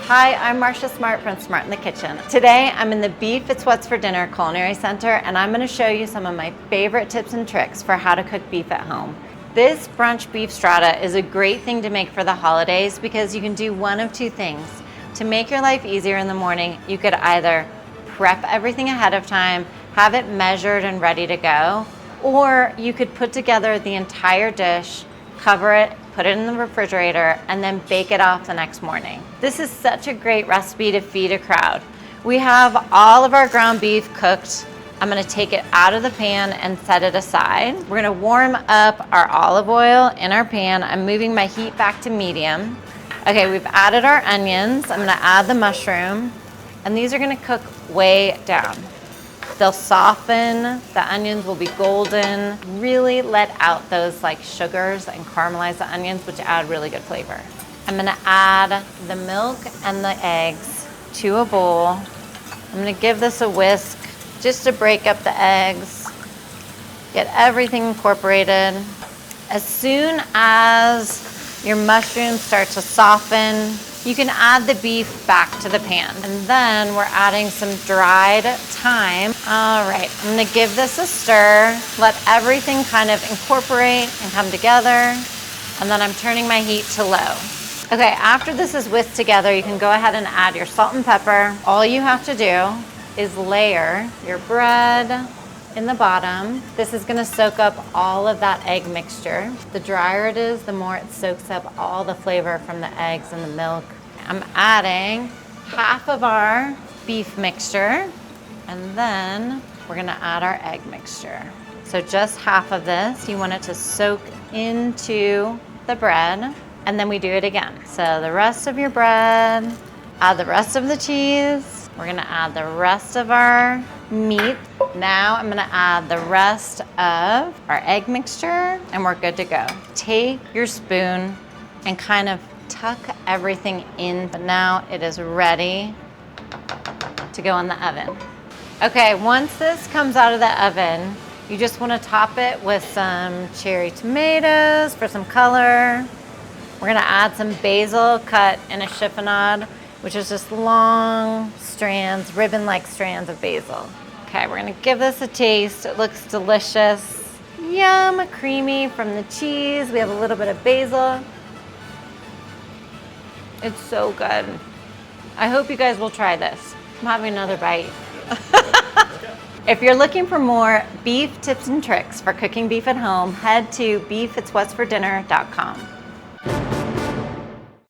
Hi, I'm Marcia Smart from Smart in the Kitchen. Today I'm in the Beef It's What's for Dinner Culinary Center, and I'm going to show you some of my favorite tips and tricks for how to cook beef at home. This brunch beef strata is a great thing to make for the holidays because you can do one of two things. To make your life easier in the morning, you could either prep everything ahead of time, have it measured and ready to go, or you could put together the entire dish, cover it, put it in the refrigerator, and then bake it off the next morning. This is such a great recipe to feed a crowd. We have all of our ground beef cooked. I'm gonna take it out of the pan and set it aside. We're gonna warm up our olive oil in our pan. I'm moving my heat back to medium. Okay, we've added our onions. I'm gonna add the mushroom, and these are gonna cook way down. They'll soften, the onions will be golden, really let out those like sugars and caramelize the onions, which add really good flavor. I'm gonna add the milk and the eggs to a bowl. I'm gonna give this a whisk just to break up the eggs, get everything incorporated. As soon as your mushrooms start to soften, you can add the beef back to the pan. And then we're adding some dried thyme. All right, I'm gonna give this a stir, let everything kind of incorporate and come together. And then I'm turning my heat to low. Okay, after this is whisked together, you can go ahead and add your salt and pepper. All you have to do is layer your bread in the bottom. This is gonna soak up all of that egg mixture. The drier it is, the more it soaks up all the flavor from the eggs and the milk. I'm adding half of our beef mixture, and then we're gonna add our egg mixture. So just half of this, you want it to soak into the bread, and then we do it again. So the rest of your bread, add the rest of the cheese, we're gonna add the rest of our meat. Now I'm gonna add the rest of our egg mixture, and we're good to go. Take your spoon and kind of tuck everything in, but now it is ready to go in the oven. Okay, once this comes out of the oven, you just wanna top it with some cherry tomatoes for some color. We're gonna add some basil cut in a chiffonade, which is just long strands, ribbon-like strands of basil. Okay, we're gonna give this a taste. It looks delicious. Yum, creamy from the cheese. We have a little bit of basil. It's so good. I hope you guys will try this. I'm having another bite. If you're looking for more beef tips and tricks for cooking beef at home, head to beefitswhatsfordinner.com.